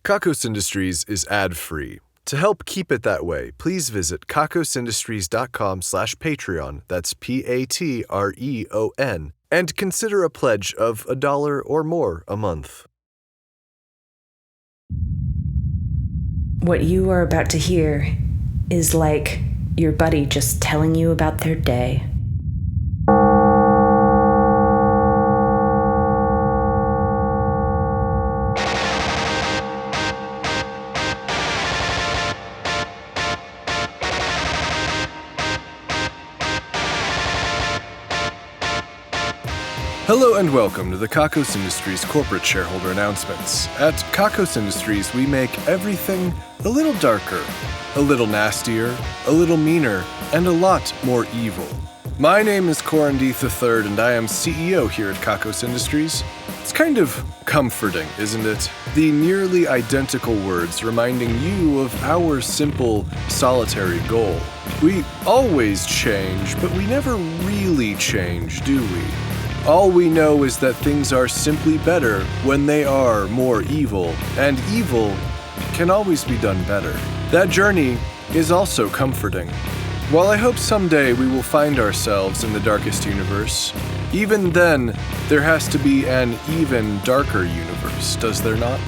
Kakos Industries is ad-free. To help keep it that way, please visit kakosindustries.com/Patreon, that's Patreon, and consider a pledge of $1 or more a month. What you are about to hear is like your buddy just telling you about their day. Hello and welcome to the Kakos Industries corporate shareholder announcements. At Kakos Industries, we make everything a little darker, a little nastier, a little meaner, and a lot more evil. My name is Corin III, and I am CEO here at Kakos Industries. It's kind of comforting, isn't it? The nearly identical words reminding you of our simple, solitary goal. We always change, but we never really change, do we? All we know is that things are simply better when they are more evil, and evil can always be done better. That journey is also comforting. While I hope someday we will find ourselves in the darkest universe, even then, there has to be an even darker universe, does there not?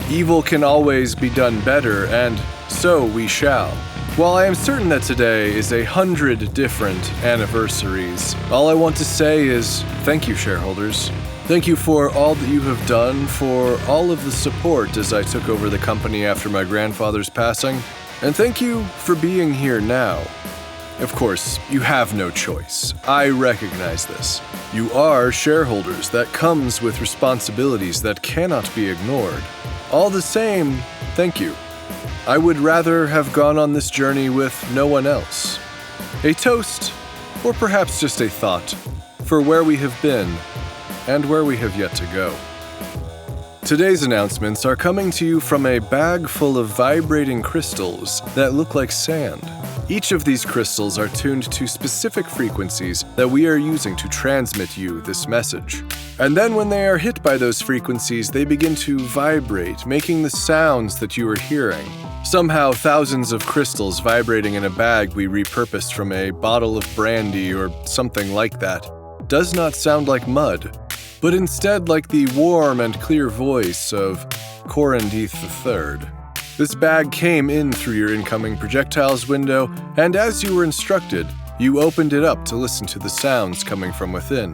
Evil can always be done better, and so we shall. While I am certain that today is 100 different anniversaries, all I want to say is thank you, shareholders. Thank you for all that you have done, for all of the support as I took over the company after my grandfather's passing, and thank you for being here now. Of course, you have no choice. I recognize this. You are shareholders. That comes with responsibilities that cannot be ignored. All the same, thank you. I would rather have gone on this journey with no one else. A toast, or perhaps just a thought, for where we have been and where we have yet to go. Today's announcements are coming to you from a bag full of vibrating crystals that look like sand. Each of these crystals are tuned to specific frequencies that we are using to transmit you this message. And then when they are hit by those frequencies, they begin to vibrate, making the sounds that you are hearing. Somehow, thousands of crystals vibrating in a bag we repurposed from a bottle of brandy or something like that does not sound like mud, but instead like the warm and clear voice of Corin III. This bag came in through your incoming projectiles window, and as you were instructed, you opened it up to listen to the sounds coming from within.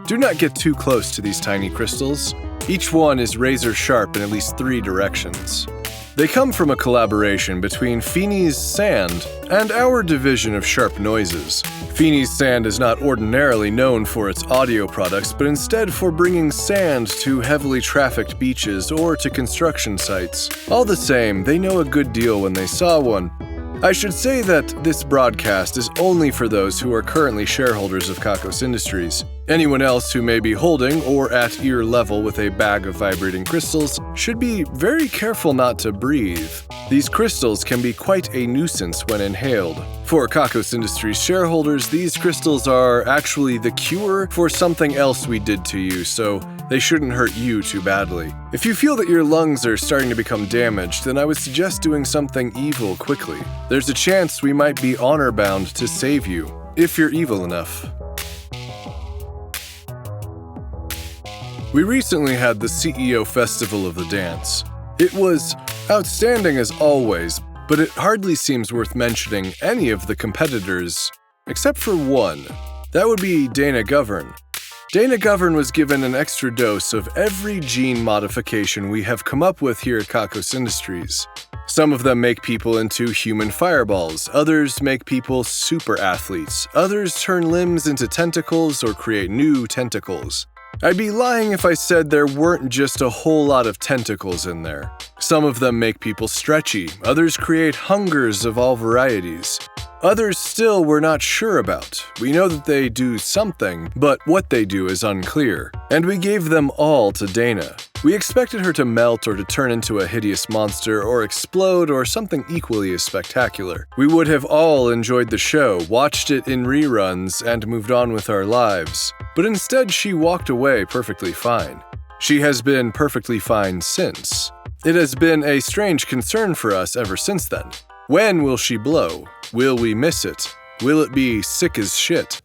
Do not get too close to these tiny crystals. Each one is razor sharp in at least 3 directions. They come from a collaboration between Feeney's Sand and our division of Sharp Noises. Feeney's Sand is not ordinarily known for its audio products, but instead for bringing sand to heavily trafficked beaches or to construction sites. All the same, they know a good deal when they saw one. I should say that this broadcast is only for those who are currently shareholders of Kakos Industries. Anyone else who may be holding or at ear level with a bag of vibrating crystals should be very careful not to breathe. These crystals can be quite a nuisance when inhaled. For Kakos Industries shareholders, these crystals are actually the cure for something else we did to you, so they shouldn't hurt you too badly. If you feel that your lungs are starting to become damaged, then I would suggest doing something evil quickly. There's a chance we might be honor-bound to save you, if you're evil enough. We recently had the CEO Festival of the Dance. It was outstanding as always, but it hardly seems worth mentioning any of the competitors, except for one. That would be Dana Govern. Dana Govern was given an extra dose of every gene modification we have come up with here at Kakos Industries. Some of them make people into human fireballs, others make people super athletes, others turn limbs into tentacles or create new tentacles. I'd be lying if I said there weren't just a whole lot of tentacles in there. Some of them make people stretchy, others create hungers of all varieties. Others still we're not sure about. We know that they do something, but what they do is unclear. And we gave them all to Dana. We expected her to melt or to turn into a hideous monster or explode or something equally as spectacular. We would have all enjoyed the show, watched it in reruns, and moved on with our lives. But instead she walked away perfectly fine. She has been perfectly fine since. It has been a strange concern for us ever since then. When will she blow? Will we miss it? Will it be sick as shit?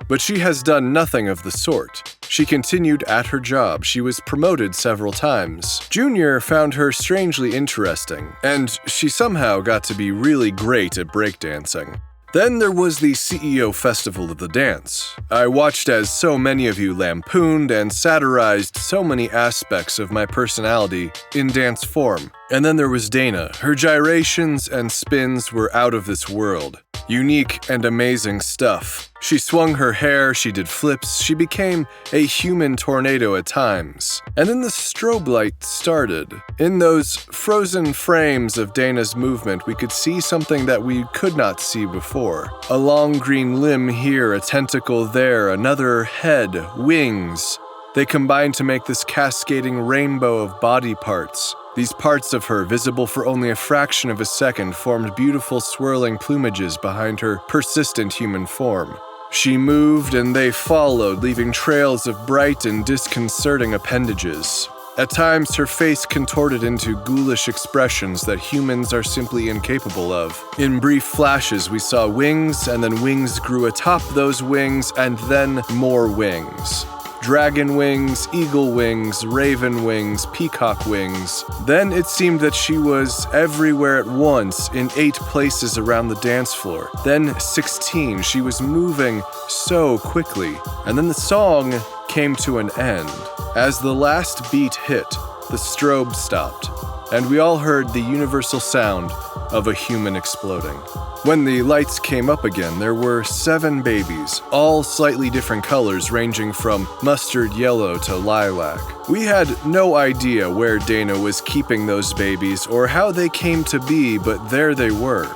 But she has done nothing of the sort. She continued at her job. She was promoted several times. Junior found her strangely interesting, and she somehow got to be really great at breakdancing. Then there was the CEO Festival of the Dance. I watched as so many of you lampooned and satirized so many aspects of my personality in dance form. And then there was Dana. Her gyrations and spins were out of this world. Unique and amazing stuff. She swung her hair, she did flips, she became a human tornado at times. And then the strobe light started. In those frozen frames of Dana's movement, we could see something that we could not see before. A long green limb here, a tentacle there, another head, wings. They combined to make this cascading rainbow of body parts. These parts of her, visible for only a fraction of a second, formed beautiful swirling plumages behind her persistent human form. She moved and they followed, leaving trails of bright and disconcerting appendages. At times, her face contorted into ghoulish expressions that humans are simply incapable of. In brief flashes, we saw wings, and then wings grew atop those wings, and then more wings. Dragon wings, eagle wings, raven wings, peacock wings. Then it seemed that she was everywhere at once in 8 places around the dance floor. Then 16. She was moving so quickly. And then the song came to an end. As the last beat hit, the strobe stopped, and we all heard the universal sound of a human exploding. When the lights came up again, there were 7 babies, all slightly different colors ranging from mustard yellow to lilac. We had no idea where Dana was keeping those babies or how they came to be, but there they were.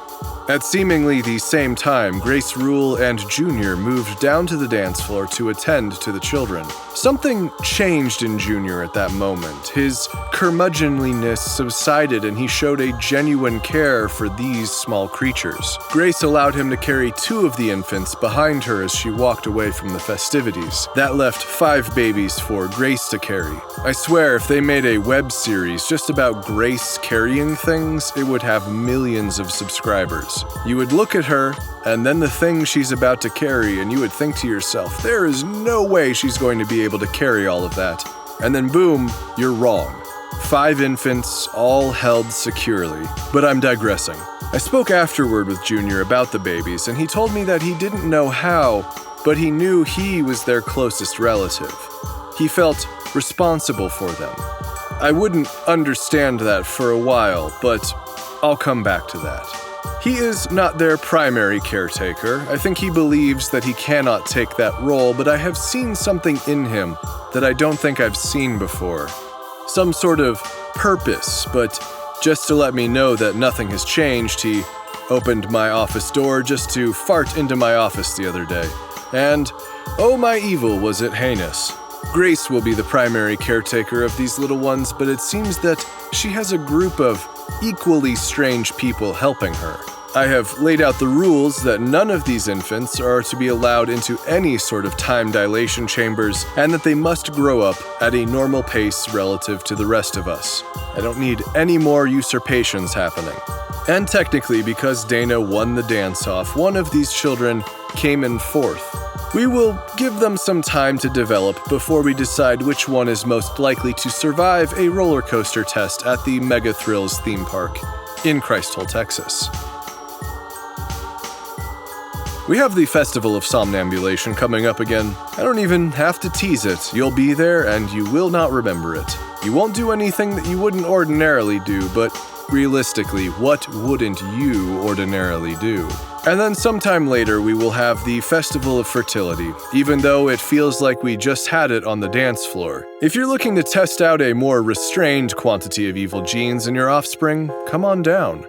At seemingly the same time, Grace Rule and Junior moved down to the dance floor to attend to the children. Something changed in Junior at that moment. His curmudgeonliness subsided and he showed a genuine care for these small creatures. Grace allowed him to carry 2 of the infants behind her as she walked away from the festivities. That left 5 babies for Grace to carry. I swear, if they made a web series just about Grace carrying things, it would have millions of subscribers. You would look at her, and then the thing she's about to carry, and you would think to yourself, there is no way she's going to be able to carry all of that. And then boom, you're wrong. 5 infants, all held securely. But I'm digressing. I spoke afterward with Junior about the babies, and he told me that he didn't know how, but he knew he was their closest relative. He felt responsible for them. I wouldn't understand that for a while, but I'll come back to that. He is not their primary caretaker. I think he believes that he cannot take that role, but I have seen something in him that I don't think I've seen before. Some sort of purpose, but just to let me know that nothing has changed, he opened my office door just to fart into my office the other day. And, oh my evil, was it heinous. Grace will be the primary caretaker of these little ones, but it seems that she has a group of equally strange people helping her. I have laid out the rules that none of these infants are to be allowed into any sort of time dilation chambers, and that they must grow up at a normal pace relative to the rest of us. I don't need any more usurpations happening. And technically, because Dana won the dance-off, one of these children came in 4th. We will give them some time to develop before we decide which one is most likely to survive a roller coaster test at the Mega Thrills theme park in Christ Hole, Texas. We have the Festival of Somnambulation coming up again. I don't even have to tease it. You'll be there and you will not remember it. You won't do anything that you wouldn't ordinarily do, but realistically, what wouldn't you ordinarily do? And then sometime later, we will have the Festival of Fertility, even though it feels like we just had it on the dance floor. If you're looking to test out a more restrained quantity of evil genes in your offspring, come on down.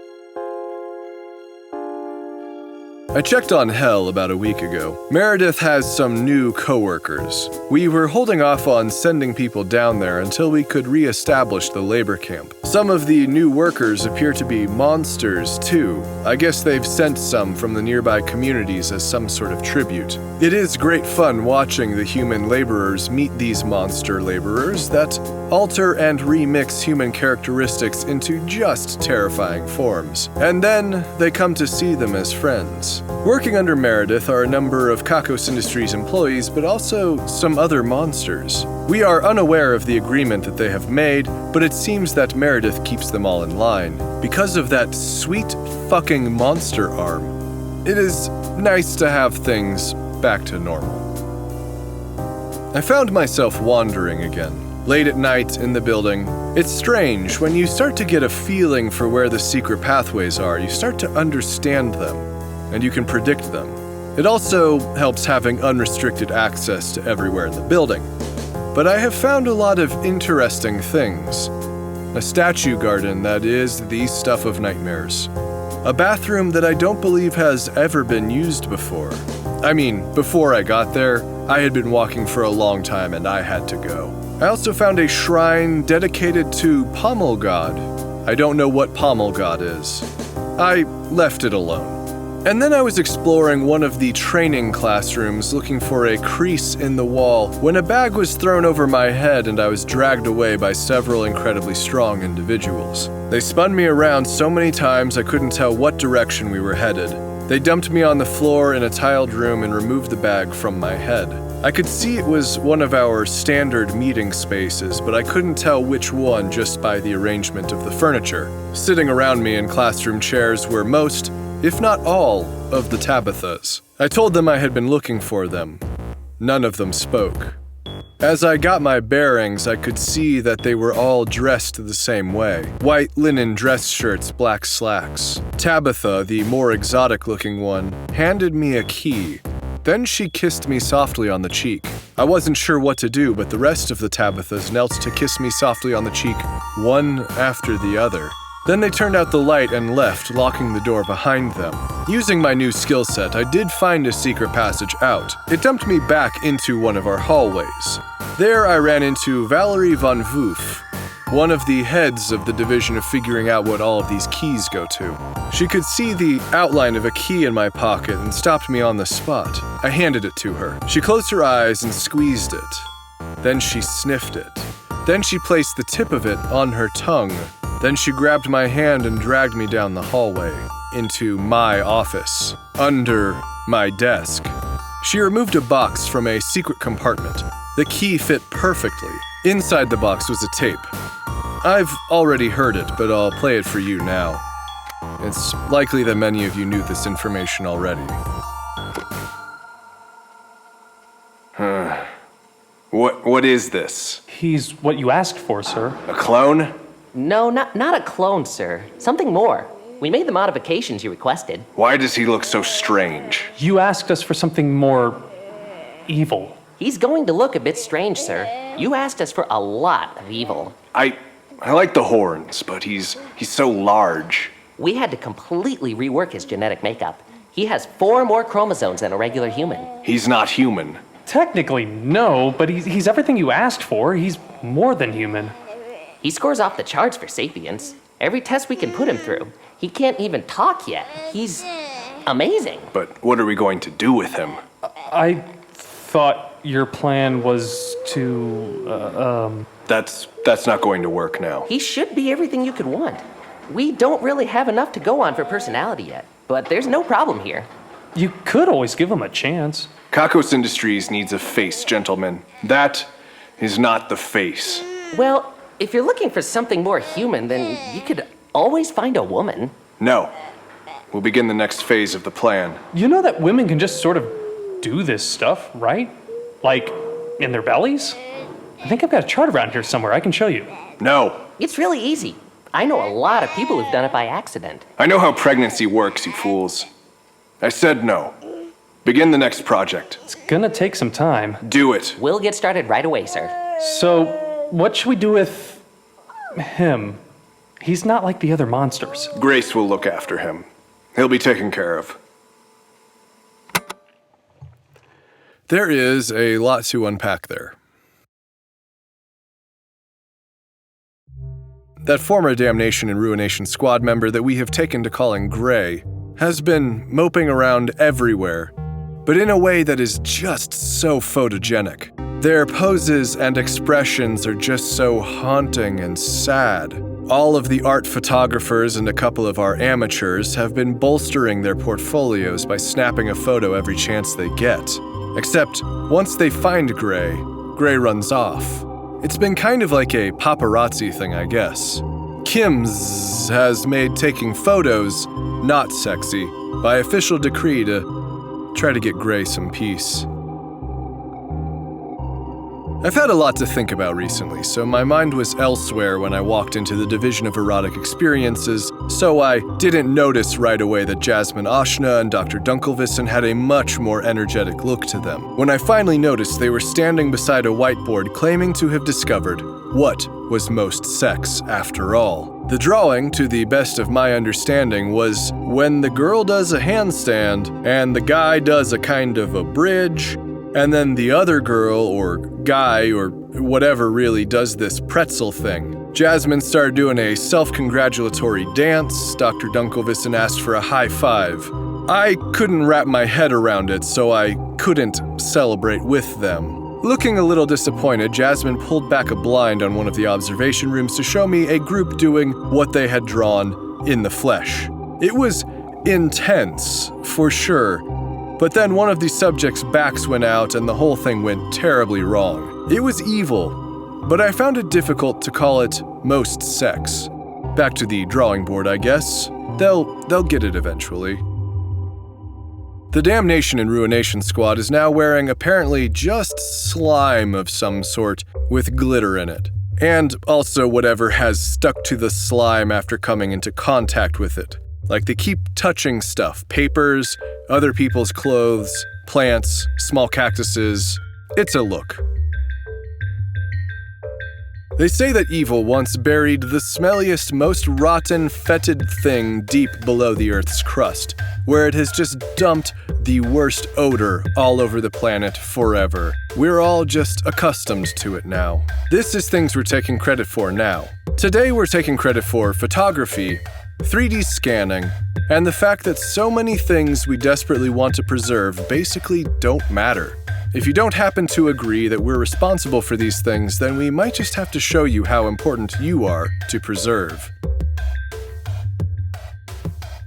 I checked on Hell about a week ago. Meredith has some new coworkers. We were holding off on sending people down there until we could re-establish the labor camp. Some of the new workers appear to be monsters, too. I guess they've sent some from the nearby communities as some sort of tribute. It is great fun watching the human laborers meet these monster laborers that alter and remix human characteristics into just terrifying forms. And then they come to see them as friends. Working under Meredith are a number of Kakos Industries employees, but also some other monsters. We are unaware of the agreement that they have made, but it seems that Meredith keeps them all in line. Because of that sweet fucking monster arm. It is nice to have things back to normal. I found myself wandering again, late at night in the building. It's strange, when you start to get a feeling for where the secret pathways are, you start to understand them, and you can predict them. It also helps having unrestricted access to everywhere in the building. But I have found a lot of interesting things. A statue garden that is the stuff of nightmares. A bathroom that I don't believe has ever been used before. I mean, before I got there, I had been walking for a long time and I had to go. I also found a shrine dedicated to Pommel God. I don't know what Pommel God is. I left it alone. And then I was exploring one of the training classrooms looking for a crease in the wall when a bag was thrown over my head and I was dragged away by several incredibly strong individuals. They spun me around so many times I couldn't tell what direction we were headed. They dumped me on the floor in a tiled room and removed the bag from my head. I could see it was one of our standard meeting spaces, but I couldn't tell which one just by the arrangement of the furniture. Sitting around me in classroom chairs were most, if not all, of the Tabithas. I told them I had been looking for them. None of them spoke. As I got my bearings, I could see that they were all dressed the same way. White linen dress shirts, black slacks. Tabitha, the more exotic-looking one, handed me a key. Then she kissed me softly on the cheek. I wasn't sure what to do, but the rest of the Tabithas knelt to kiss me softly on the cheek, one after the other. Then they turned out the light and left, locking the door behind them. Using my new skill set, I did find a secret passage out. It dumped me back into one of our hallways. There I ran into Valerie von Woof, one of the heads of the division of figuring out what all of these keys go to. She could see the outline of a key in my pocket and stopped me on the spot. I handed it to her. She closed her eyes and squeezed it. Then she sniffed it. Then she placed the tip of it on her tongue. Then she grabbed my hand and dragged me down the hallway, into my office, under my desk. She removed a box from a secret compartment. The key fit perfectly. Inside the box was a tape. I've already heard it, but I'll play it for you now. It's likely that many of you knew this information already. What is this? He's what you asked for, sir. A clone? No, not a clone, sir. Something more. We made the modifications you requested. Why does he look so strange? You asked us for something more evil. He's going to look a bit strange, sir. You asked us for a lot of evil. I like the horns, but he's so large. We had to completely rework his genetic makeup. He has 4 more chromosomes than a regular human. He's not human. Technically, no, but he's everything you asked for. He's more than human. He scores off the charts for sapience. Every test we can put him through. He can't even talk yet. He's amazing. But what are we going to do with him? I thought your plan was to, That's not going to work now. He should be everything you could want. We don't really have enough to go on for personality yet, but there's no problem here. You could always give him a chance. Kakos Industries needs a face, gentlemen. That is not the face. Well, if you're looking for something more human, then you could always find a woman. No. We'll begin the next phase of the plan. You know that women can just sort of do this stuff, right? Like, in their bellies? I think I've got a chart around here somewhere. I can show you. No. It's really easy. I know a lot of people who've done it by accident. I know how pregnancy works, you fools. I said no. Begin the next project. It's gonna take some time. Do it. We'll get started right away, sir. So, what should we do with him? He's not like the other monsters. Grace will look after him. He'll be taken care of. There is a lot to unpack there. That former Damnation and Ruination squad member that we have taken to calling Gray has been moping around everywhere, but in a way that is just so photogenic. Their poses and expressions are just so haunting and sad. All of the art photographers and a couple of our amateurs have been bolstering their portfolios by snapping a photo every chance they get. Except, once they find Gray runs off. It's been kind of like a paparazzi thing, I guess. Kim's has made taking photos not sexy by official decree to try to get Gray some peace. I've had a lot to think about recently, so my mind was elsewhere when I walked into the Division of Erotic Experiences, so I didn't notice right away that Jasmine Ashna and Dr. Dunkelvissen had a much more energetic look to them. When I finally noticed, they were standing beside a whiteboard claiming to have discovered what was most sex after all. The drawing, to the best of my understanding, was when the girl does a handstand and the guy does a kind of a bridge, and then the other girl, or guy, or whatever really does this pretzel thing. Jasmine started doing a self-congratulatory dance. Dr. Dunkelvissen asked for a high five. I couldn't wrap my head around it, so I couldn't celebrate with them. Looking a little disappointed, Jasmine pulled back a blind on one of the observation rooms to show me a group doing what they had drawn in the flesh. It was intense, for sure. But then one of the subjects' backs went out and the whole thing went terribly wrong. It was evil, but I found it difficult to call it most sex. Back to the drawing board, I guess. They'll get it eventually. The Damnation and Ruination Squad is now wearing apparently just slime of some sort with glitter in it. And also whatever has stuck to the slime after coming into contact with it. Like they keep touching stuff, papers, other people's clothes, plants, small cactuses. It's a look. They say that evil once buried the smelliest, most rotten, fetid thing deep below the Earth's crust, where it has just dumped the worst odor all over the planet forever. We're all just accustomed to it now. This is things we're taking credit for now. Today we're taking credit for photography, 3D scanning, and the fact that so many things we desperately want to preserve basically don't matter. If you don't happen to agree that we're responsible for these things, then we might just have to show you how important you are to preserve.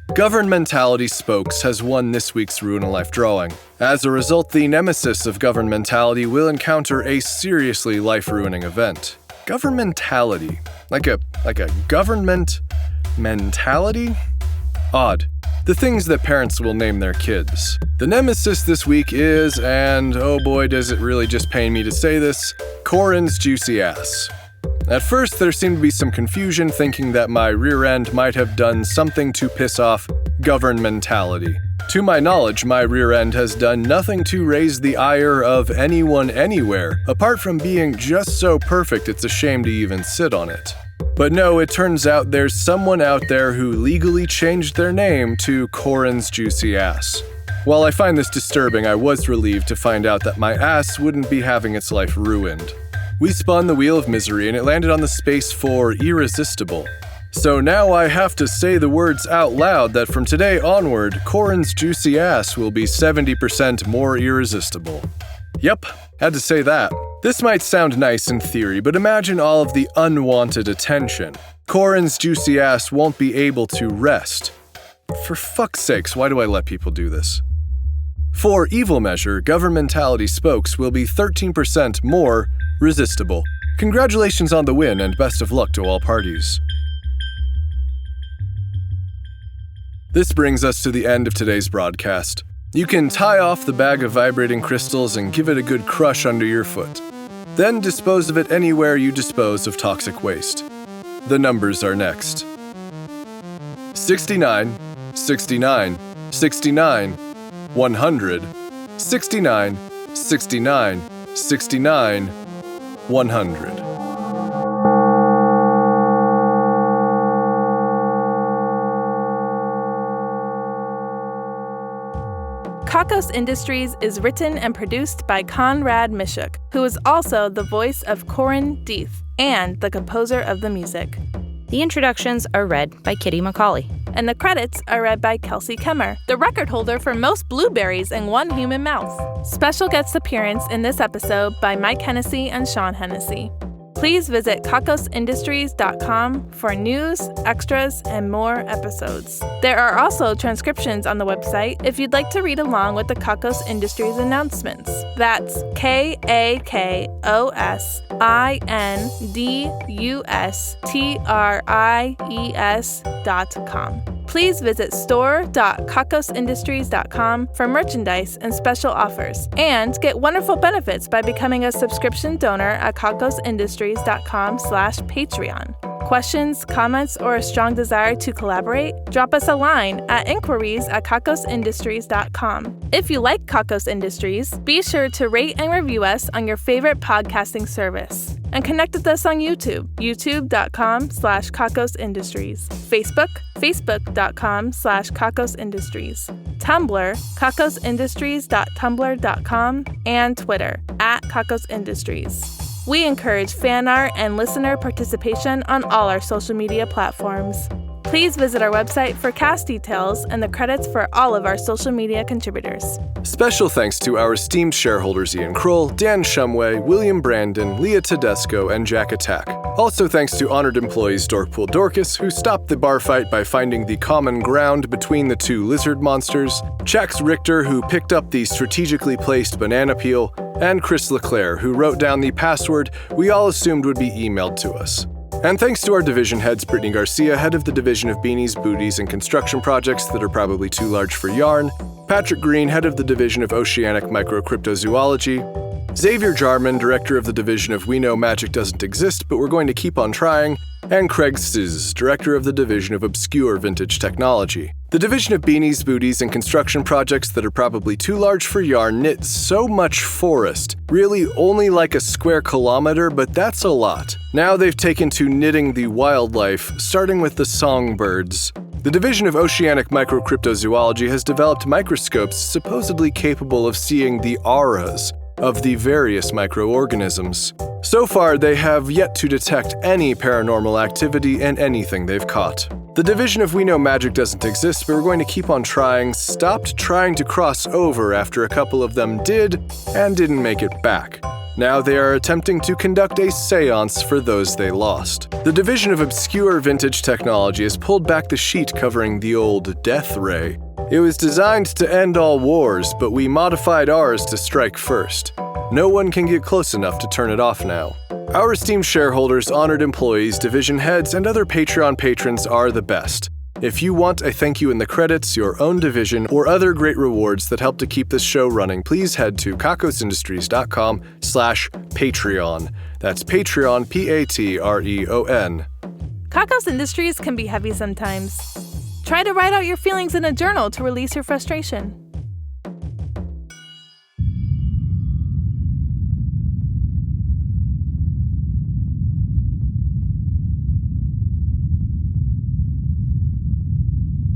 Governmentality Spokes has won this week's Ruin a Life drawing. As a result, the nemesis of Governmentality will encounter a seriously life-ruining event. Governmentality? Like a government mentality? Odd. The things that parents will name their kids. The nemesis this week is, and oh boy does it really just pain me to say this, Corin's juicy ass. At first there seemed to be some confusion thinking that my rear end might have done something to piss off Governmentality. To my knowledge, my rear end has done nothing to raise the ire of anyone anywhere, apart from being just so perfect it's a shame to even sit on it. But no, it turns out there's someone out there who legally changed their name to Corin's Juicy Ass. While I find this disturbing, I was relieved to find out that my ass wouldn't be having its life ruined. We spun the wheel of misery and it landed on the space for irresistible. So now I have to say the words out loud that from today onward, Corin's Juicy Ass will be 70% more irresistible. Yep, had to say that. This might sound nice in theory, but imagine all of the unwanted attention. Corin's juicy ass won't be able to rest. For fuck's sakes, why do I let people do this? For evil measure, Governmentality Spokes will be 13% more resistible. Congratulations on the win and best of luck to all parties. This brings us to the end of today's broadcast. You can tie off the bag of vibrating crystals and give it a good crush under your foot. Then dispose of it anywhere you dispose of toxic waste. The numbers are next. 69, 69, 69, 100, 69, 69, 69, 100. Kakos Industries is written and produced by Conrad Mishuk, who is also the voice of Corin Deeth and the composer of the music. The introductions are read by Kitty McCauley. and the credits are read by Kelsey Kemmer, the record holder for most blueberries in one human mouth. Special guest appearance in this episode by Mike Hennessy and Sean Hennessy. Please visit kakosindustries.com for news, extras, and more episodes. There are also transcriptions on the website if you'd like to read along with the Kakos Industries announcements. That's kakosindustries.com. Please visit store.kakosindustries.com for merchandise and special offers, and get wonderful benefits by becoming a subscription donor at kakosindustries.com/Patreon. Questions, comments, or a strong desire to collaborate? Drop us a line at inquiries@kakosindustries.com. If you like Kakos Industries, be sure to rate and review us on your favorite podcasting service. And connect with us on YouTube, youtube.com/Kakos Industries. Facebook, facebook.com/Kakos Industries. Tumblr, kakosindustries.tumblr.com. And Twitter, @Kakos Industries. We encourage fan art and listener participation on all our social media platforms. Please visit our website for cast details and the credits for all of our social media contributors. Special thanks to our esteemed shareholders Ian Kroll, Dan Shumway, William Brandon, Leah Tedesco, and Jack Attack. Also thanks to honored employees Dorkpool Dorcas, who stopped the bar fight by finding the common ground between the two lizard monsters, Chax Richter, who picked up the strategically placed banana peel, and Chris Leclerc, who wrote down the password we all assumed would be emailed to us. And thanks to our division heads, Brittany Garcia, head of the division of beanies, booties, and construction projects that are probably too large for yarn, Patrick Green, head of the division of oceanic microcryptozoology, Xavier Jarman, director of the division of We Know Magic Doesn't Exist, but We're Going to Keep on Trying, and Craig Sizz, director of the division of obscure vintage technology. The division of beanies, booties, and construction projects that are probably too large for yarn knit so much forest, really only like a square kilometer, but that's a lot. Now they've taken to knitting the wildlife, starting with the songbirds. The division of oceanic microcryptozoology has developed microscopes supposedly capable of seeing the auras of the various microorganisms. So far, they have yet to detect any paranormal activity in anything they've caught. The division of We Know Magic Doesn't Exist, but We're Going to Keep on Trying stopped trying to cross over after a couple of them did and didn't make it back. Now they are attempting to conduct a seance for those they lost. The division of obscure vintage technology has pulled back the sheet covering the old death ray. It was designed to end all wars, but we modified ours to strike first. No one can get close enough to turn it off now. Our esteemed shareholders, honored employees, division heads, and other Patreon patrons are the best. If you want a thank you in the credits, your own division, or other great rewards that help to keep this show running, please head to kakosindustries.com/Patreon. That's Patreon, Patreon. Kakos Industries can be heavy sometimes. Try to write out your feelings in a journal to release your frustration.